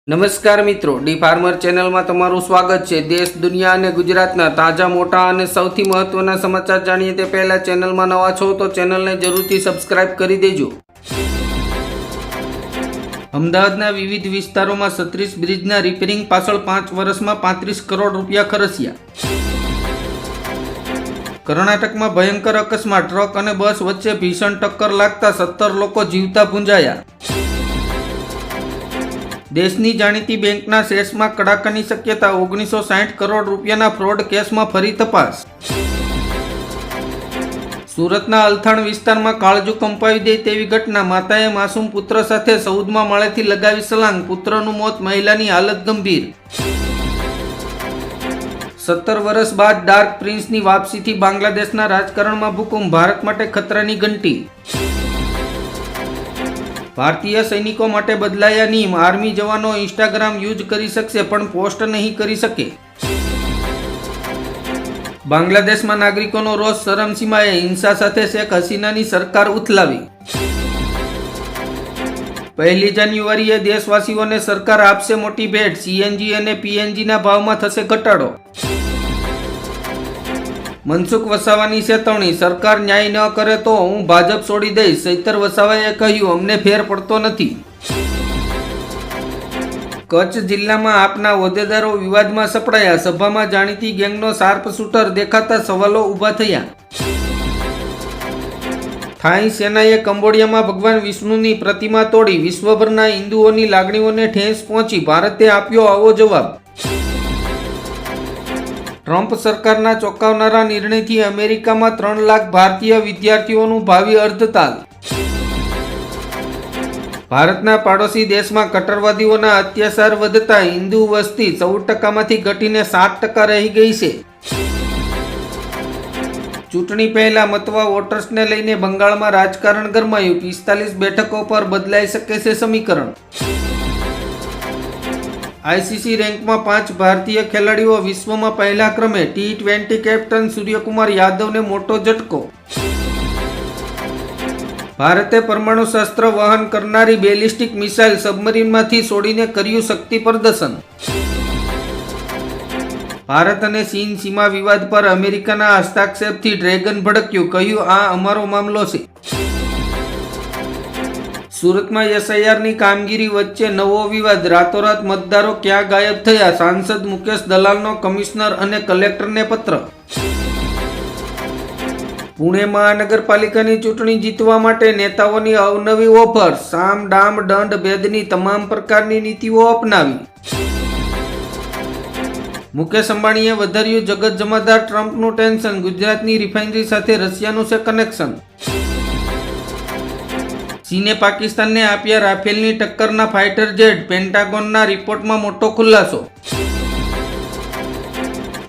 નમસ્કાર મિત્રો, D farmer ચેનલમાં તમારું સ્વાગત છે। દેશ, દુનિયા અને ગુજરાતના તાજા, મોટા અને સૌથી મહત્વના સમાચાર જાણીએ તે પહેલા ચેનલમાં નવા છો તો ચેનલને જરૂરથી સબસ્ક્રાઇબ કરી દેજો। અમદાવાદના વિવિધ વિસ્તારોમાં 36 બ્રિજના રિપેરિંગ પાછળ 5 વર્ષમાં 35 કરોડ રૂપિયા ખર્ચ્યા। કર્ણાટકમાં ભયંકર અકસ્માત, ટ્રક અને બસ વચ્ચે ભીષણ ટક્કર લાગતા 17 લોકો જીવતા ભૂંજાયા। દેશની જાણીતી બેંકના શેર્સમાં કડાકાની શક્યતા, 1960 કરોડ રૂપિયાના ફ્રોડ કેસમાં ફરી તપાસ। સુરતના અલથાણ વિસ્તારમાં કાળજું કંપાવી દે તેવી ઘટના, માતાએ માસૂમ પુત્ર સાથે 14મા માળેથી લગાવી સલાંગ, પુત્રનું મોત, મહિલાની હાલત ગંભીર। 17 વર્ષ બાદ ડાર્ક પ્રિન્સની વાપસીથી બાંગ્લાદેશના રાજકારણમાં ભૂકંપ, ભારત માટે ખતરાની ઘંટી। ભારતીય સૈનિકો માટે બદલાયા નિયમ, આર્મી જવાનો ઇન્સ્ટાગ્રામ યુઝ કરી શકશે પણ પોસ્ટ નહીં કરી શકે। બાંગ્લાદેશમાં નાગરિકોનો રોષ ચરમસીમાએ, હિંસા સાથે શેખ હસીનાની સરકાર ઉથલાવી। 1 જાન્યુઆરીએ દેશવાસીઓને સરકાર આપશે મોટી ભેટ, સીએનજી અને પીએનજીના ભાવમાં થશે ઘટાડો। મનસુખ વસાવાની ચેતવણી, સરકાર ન્યાય ન કરે તો હું ભાજપ છોડી દઈશ, ચૈતર વસાવાએ કહ્યું, અમને ફેર પડતો નથી। કચ્છ જિલ્લામાં આપના હોદ્દેદારો વિવાદમાં સપડાયા, સભામાં જાણીતી ગેંગનો શાર્પ શૂટર દેખાતા સવાલો ઊભા થયા। થાઈ સેનાએ કંબોડિયામાં ભગવાન વિષ્ણુની પ્રતિમા તોડી, વિશ્વભરના હિન્દુઓની લાગણીઓને ઠેસ પહોંચી, ભારતે આપ્યો આવો જવાબ। ટ્રમ્પ સરકારના ચોંકાવનારા નિર્ણયથી અમેરિકામાં 3 લાખ ભારતીય વિદ્યાર્થીઓનું ભાવિ અર્ધતાલ। ભારતના પાડોશી દેશમાં કટ્ટરવાદીઓના અત્યાચાર વધતા હિન્દુ વસ્તી 14%માંથી ઘટીને 7% રહી ગઈ છે। ચૂંટણી પહેલા મતવા વોટર્સને લઈને બંગાળમાં રાજકારણ ગરમાયું, 45 બેઠકો પર બદલાઈ શકે છે સમીકરણ। આઈસીસી રેન્કમાં 5 ભારતીય ખેલાડીઓ વિશ્વમાં પહેલા ક્રમે, ટી20 કેપ્ટન સૂર્યકુમાર યાદવને મોટો ઝટકો। ભારતે પરમાણુ શસ્ત્ર વહન કરનારી બેલિસ્ટિક મિસાઇલ સબમરીનમાંથી છોડીને કર્યું શક્તિ પ્રદર્શન। ભારત અને ચીન સીમા વિવાદ પર અમેરિકાના હસ્તાક્ષેપથી ડ્રેગન ભડક્યું, કહ્યું આ અમારો મામલો છે। સુરતમાં એસઆઈઆરની કામગીરી વચ્ચે નવો વિવાદ, રાતોરાત મતદારો ક્યાં ગાયબ થયા, સાંસદ મુકેશ દલાલનો કમિશનર અને કલેક્ટરને પત્ર। પુણે મહાનગરપાલિકાની ચૂંટણી જીતવા માટે નેતાઓની અવનવી ઓફર, સામ ડામ દંડ ભેદની તમામ પ્રકારની નીતિઓ અપનાવી। મુકેશ અંબાણીએ વધાર્યું જગત જમાદાર ટ્રમ્પનું ટેન્શન, ગુજરાતની રિફાઇનરી સાથે રશિયાનું છે કનેક્શન। ચીને પાકિસ્તાનને આપ્યા રાફેલની ટક્કરના ફાઇટર જેટ, પેન્ટાગોનના રિપોર્ટમાં મોટો ખુલાસો।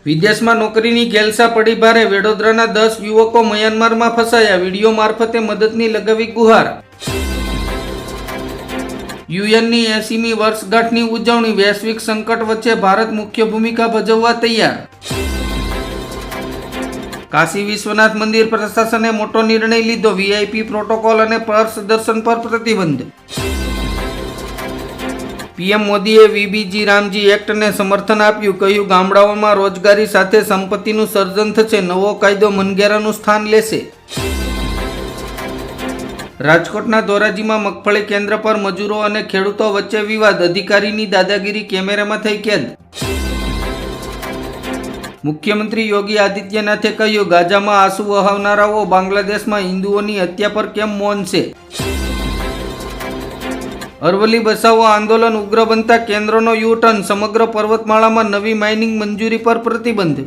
વિદેશમાં નોકરીની ઘેલસા પડી ભારે, વડોદરાના 10 યુવકો મ્યાનમારમાં ફસાયા, વિડીયો મારફતે મદદની લગાવી ગુહાર। યુએનની 80મી વર્ષગાંઠની ઉજવણી, વૈશ્વિક સંકટ વચ્ચે ભારત મુખ્ય ભૂમિકા ભજવવા તૈયાર। કાશી વિશ્વનાથ મંદિર પ્રશાસને મોટો નિર્ણય લીધો, વીઆઈપી પ્રોટોકોલ અને પર્સ દર્શન પર પ્રતિબંધ। પીએમ મોદીએ વીબીજી રામજી એક્ટને સમર્થન આપ્યું, કહ્યું ગામડાઓમાં રોજગારી સાથે સંપત્તિનું સર્જન થશે, નવો કાયદો મનગેરાનું સ્થાન લેશે। રાજકોટના ધોરાજીમાં મગફળી કેન્દ્ર પર મજૂરો અને ખેડૂતો વચ્ચે વિવાદ, અધિકારીની દાદાગીરી કેમેરામાં થઈ કેદ। મુખ્યમંત્રી યોગી આદિત્યનાથે કહ્યું, ગાઝામાં આંસુ વહાવનારાઓ બાંગ્લાદેશમાં હિન્દુઓની હત્યા પર કેમ મૌન છે। અરવલ્લી બચાવો આંદોલન ઉગ્ર બનતા કેન્દ્રનો યુ-ટર્ન, સમગ્ર પર્વતમાળામાં નવી માઇનિંગ મંજૂરી પર પ્રતિબંધ।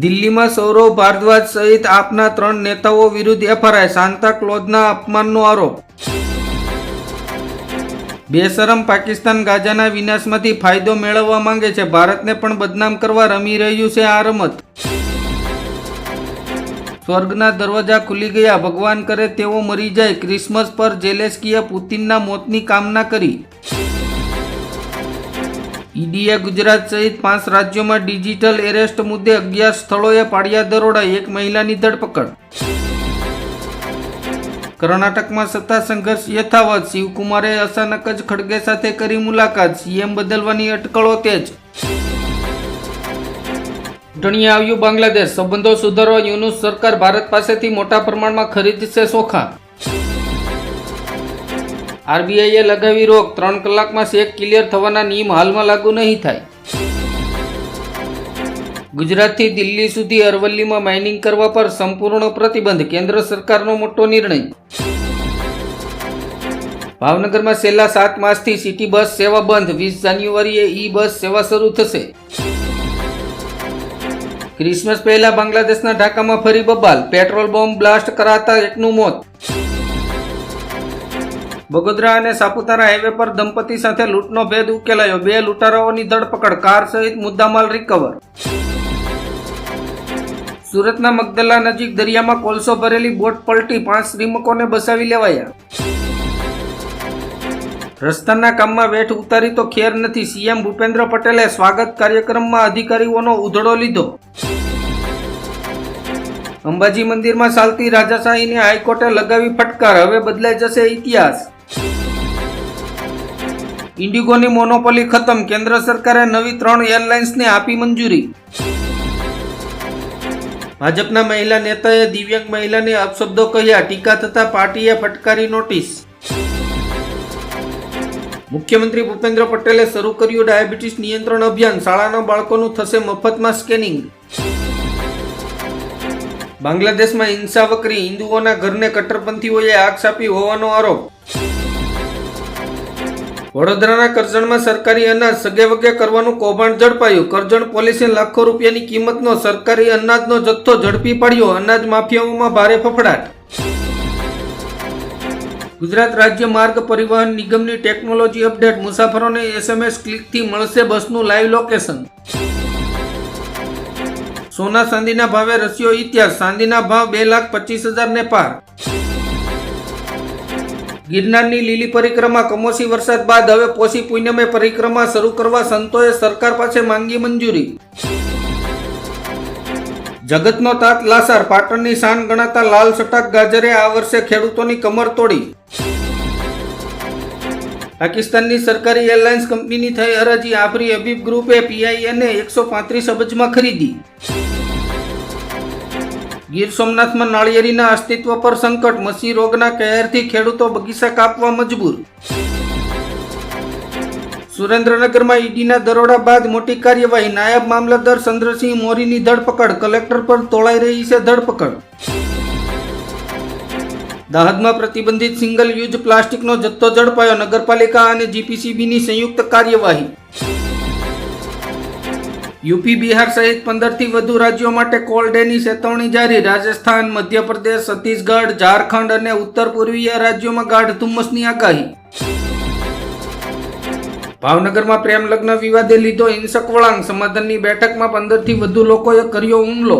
દિલ્હીમાં સૌરવ ભારદ્વાજ સહિત આપના 3 નેતાઓ વિરુદ્ધ એફઆઈઆર, સાન્તા ક્લોઝના અપમાનનો આરોપ। બેશરમ પાકિસ્તાન ગાઝાના વિનાશમાંથી ફાયદો મેળવવા માંગે છે, ભારતને પણ બદનામ કરવા રમી રહ્યું છે આ રમત। સ્વર્ગના દરવાજા ખુલી ગયા, ભગવાન કરે તેઓ મરી જાય, ક્રિસમસ પર ઝેલેન્સ્કીએ પુતિનના મોતની કામના કરી। ઈડીએ ગુજરાત સહિત 5 રાજ્યોમાં ડિજિટલ એરેસ્ટ મુદ્દે 11 સ્થળોએ પાડ્યા દરોડા, 1 મહિલાની ધરપકડ। કર્ણાટકમાં સત્તા સંઘર્ષ યથાવત, શિવકુમારે અચાનક જ ખડગે સાથે કરી મુલાકાત, સીએમ બદલવાની અટકળો તેજ. ચૂંટણી આવ્યું બાંગ્લાદેશ, સંબંધો સુધારવા યુનુસ સરકાર ભારત પાસેથી મોટા પ્રમાણમાં ખરીદશે ચોખા. આરબીઆઈએ લગાવી રોક, 3 કલાકમાં ચેક ક્લિયર થવાના નિયમ હાલમાં લાગુ નહીં થાય. ગુજરાતથી દિલ્હી સુધી અરવલ્લીમાં માઇનિંગ કરવા પર સંપૂર્ણ પ્રતિબંધ, કેન્દ્ર સરકારનો મોટો નિર્ણય. ભાવનગરમાં છેલ્લા 7 માસથી સિટી બસ સેવા બંધ, 20 જાન્યુઆરીએ ઈ બસ સેવા શરૂ થશે. ક્રિસમસ પહેલા બાંગ્લાદેશના ઢાકામાં ફરી બબાલ, પેટ્રોલ બોમ્બ બ્લાસ્ટ કરાતા એકનું મોત. બગોદરા અને સાપુતારા હાઈવે પર દંપતી સાથે લૂંટનો ભેદ ઉકેલાયો, 2 લૂંટારાઓની ધરપકડ, કાર સહિત મુદ્દામાલ રિકવર. સુરતના મગદલા નજીક દરિયામાં કોલસો ભરેલી બોટ પલટી, 5 શ્રીમકોને બચાવી લેવાયા. રસ્તાના કામમાં વેઠ ઉતારી તો ખેર નથી, સીએમ ભૂપેન્દ્ર પટેલે સ્વાગત કાર્યક્રમમાં અધિકારીઓનો ઉધડો લીધો. અંબાજી મંદિરમાં ચાલતી રાજાશાહીને હાઈકોર્ટે લગાવી ફટકાર, હવે બદલાઈ જશે ઇતિહાસ. ઇન્ડિગોની મોનોપોલી ખતમ, કેન્દ્ર સરકારે નવી 3 એરલાઇન્સને આપી મંજૂરી. ભાજપના મહિલા નેતાએ દિવ્યાંગ મહિલાને અપશબ્દો કહ્યા, ટીકા થતા પાર્ટીએ ફટકારી નોટિસ. મુખ્યમંત્રી ભૂપેન્દ્ર પટેલે શરૂ કર્યું ડાયાબિટીસ નિયંત્રણ અભિયાન, શાળાના બાળકોનું થશે મફતમાં સ્કેનિંગ. બાંગ્લાદેશમાં હિંસા વકરી, હિન્દુઓના ઘરને કટ્ટરપંથીઓએ આગ ચાપી હોવાનો આરોપ. વડોદરાના કરજણમાં સરકારી અનાજ સગેવગે કરવાનું કૌભાંડ ઝડપાયું, કરજણ પોલીસે લાખો રૂપિયાની કિંમતનો સરકારી અનાજનો જથ્થો ઝડપી પાડ્યો, અનાજ માફિયાઓમાં ભારે ફફડાટ. ગુજરાત રાજ્ય માર્ગ પરિવહન નિગમની ટેકનોલોજી અપડેટ, મુસાફરોને SMS ક્લિકથી મળશે બસનું લાઈવ લોકેશન. સોના ચાંદીના ભાવે રસ્યો ઇતિહાસ, ચાંદીના ભાવ 2,25,000 ને પાર. ગિરનારની લીલી પરિક્રમા, કમોસમી વરસાદ બાદ હવે પોષી પૂનમે પરિક્રમા શરૂ કરવા સંતોએ સરકાર પાસે માંગી મંજૂરી. જગતનો તાત લાસાર, પાટણની શાન ગણાતા લાલ સટાક ગાજરે આ વર્ષે ખેડૂતોની કમર તોડી. પાકિસ્તાનની સરકારી એરલાઇન્સ કંપનીની થઈ હરાજી, આફરી હબીબ ગ્રુપે PIAને 135 અબજમાં ખરીદી. ગીર સોમનાથમાં નાળિયેરીના અસ્તિત્વ પર સંકટ, મસી રોગના કહેરથી ખેડૂતો બગીચા કાપવા મજબૂર. સુરેન્દ્રનગરમાં ઈડીના દરોડા બાદ મોટી કાર્યવાહી, નાયબ મામલતદાર ચંદ્રસિંહ મોરીની ધરપકડ, કલેક્ટર પર તોળાઈ રહી છે ધરપકડ. દાહોદમાં પ્રતિબંધિત સિંગલ યુઝ પ્લાસ્ટિકનો જથ્થો ઝડપાયો, નગરપાલિકા અને GPCBની સંયુક્ત કાર્યવાહી. યુપી બિહાર સહિત 15થી વધુ રાજ્યો માટે કોલ્ડ ડેની ચેતવણી જારી, રાજસ્થાન, મધ્યપ્રદેશ, છત્તીસગઢ, ઝારખંડ અને ઉત્તર પૂર્વીય રાજ્યોમાં ગાઢ ધુમ્મસની આગાહી. ભાવનગરમાં પ્રેમ લગ્ન વિવાદે લીધો હિંસક વળાંક, સમાધાનની બેઠકમાં 15થી વધુ લોકોએ કર્યો હુમલો.